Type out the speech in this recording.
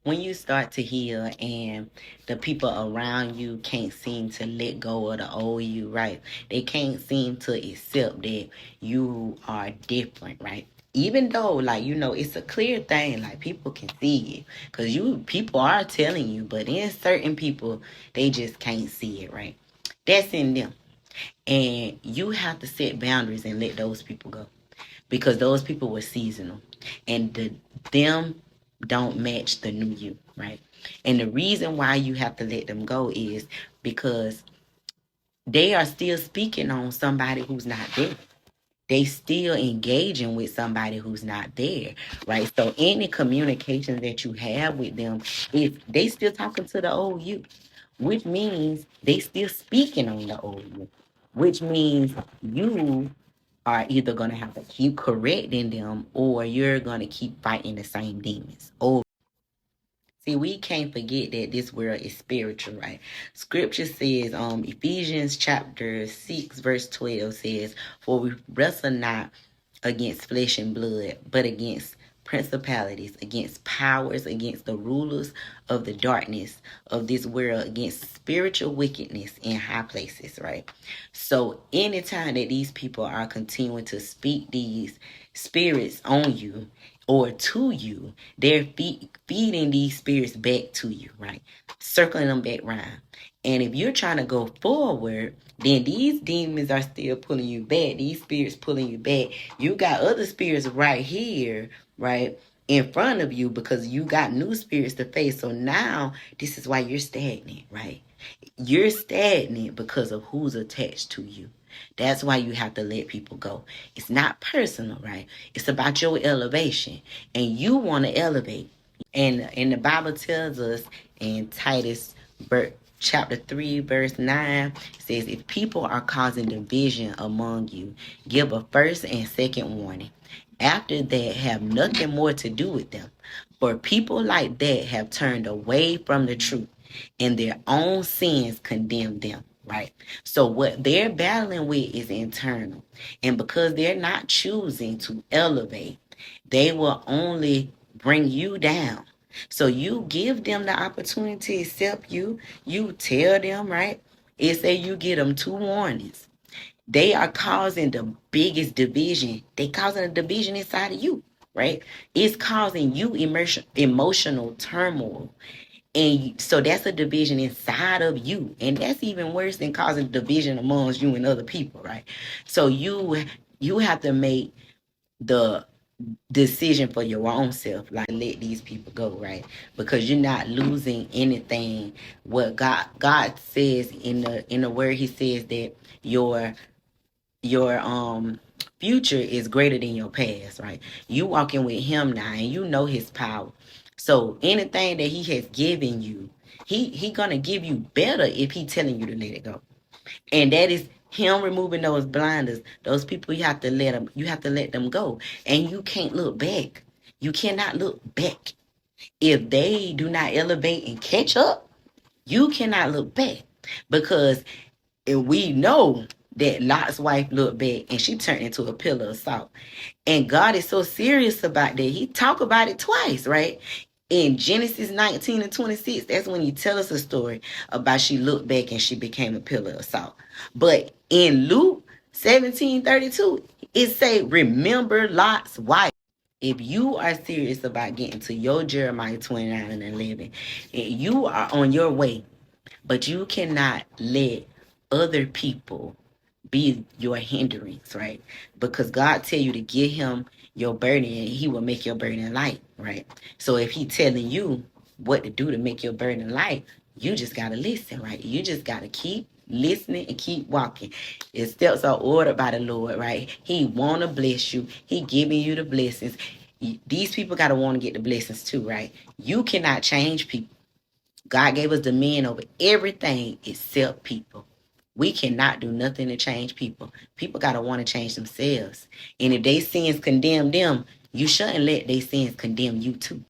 when you start to heal and the people around you can't seem to let go of the old you, right? They can't seem to accept that you are different, right? Even though, like, it's a clear thing, like, people can see it. Because people are telling you, but in certain people, they just can't see it, right? That's in them. And you have to set boundaries and let those people go. Because those people were seasonal. And them don't match the new you, right? And the reason why you have to let them go is because they are still speaking on somebody who's not there. They still engaging with somebody who's not there, right? So any communication that you have with them, if they still talking to the old you, which means they still speaking on the old you, which means you are either going to have to keep correcting them or you're going to keep fighting the same demons over. See, we can't forget that this world is spiritual, right? Scripture says, Ephesians chapter 6, verse 12 says, "For we wrestle not against flesh and blood, but against principalities, against powers, against the rulers of the darkness of this world, against spiritual wickedness in high places," right? So anytime that these people are continuing to speak these spirits on you or to you, they're feeding these spirits back to you, right? Circling them back around. And if you're trying to go forward, then these demons are still pulling you back. These spirits pulling you back. You got other spirits right here, right, in front of you because you got new spirits to face. So now this is why you're stagnant, right? You're stagnant because of who's attached to you. That's why you have to let people go. It's not personal, right? It's about your elevation. And you want to elevate. And the Bible tells us in Titus chapter 3, verse 9, says, "If people are causing division among you, give a first and second warning. After that, have nothing more to do with them. For people like that have turned away from the truth, and their own sins condemn them." Right? So what they're battling with is internal. And because they're not choosing to elevate, they will only bring you down. So you give them the opportunity to accept you. You tell them, right? It say you get them 2 warnings. They are causing the biggest division. They causing a division inside of you, right? It's causing you emotional turmoil. And so that's a division inside of you. And that's even worse than causing division amongst you and other people, right? So you have to make the decision for your own self, like, let these people go, right? Because you're not losing anything. What God says in the word, he says that your future is greater than your past, right? You walking with him now and you know his power. So anything that he has given you, he gonna give you better if he telling you to let it go. And that is him removing those blinders. Those people, you have to let them go. And you can't look back. You cannot look back. If they do not elevate and catch up, you cannot look back. Because we know that Lot's wife looked back and she turned into a pillar of salt. And God is so serious about that. He talked about it twice, right? In Genesis 19 and 26, that's when he tell us a story about she looked back and she became a pillar of salt. But in Luke 17:32, it say, "Remember Lot's wife." If you are serious about getting to your Jeremiah 29 and 11, you are on your way, but you cannot let other people be your hindrance, right? Because God tell you to give him your burden and he will make your burden light, right? So if he telling you what to do to make your burden light, you just got to listen, right? You just got to keep listening and keep walking. His steps are ordered by the Lord, right? He want to bless you. He giving you the blessings. These people got to want to get the blessings too, right? You cannot change people. God gave us dominion over everything except people. We cannot do nothing to change people. People got to want to change themselves. And if they sins condemn them, you shouldn't let their sins condemn you too.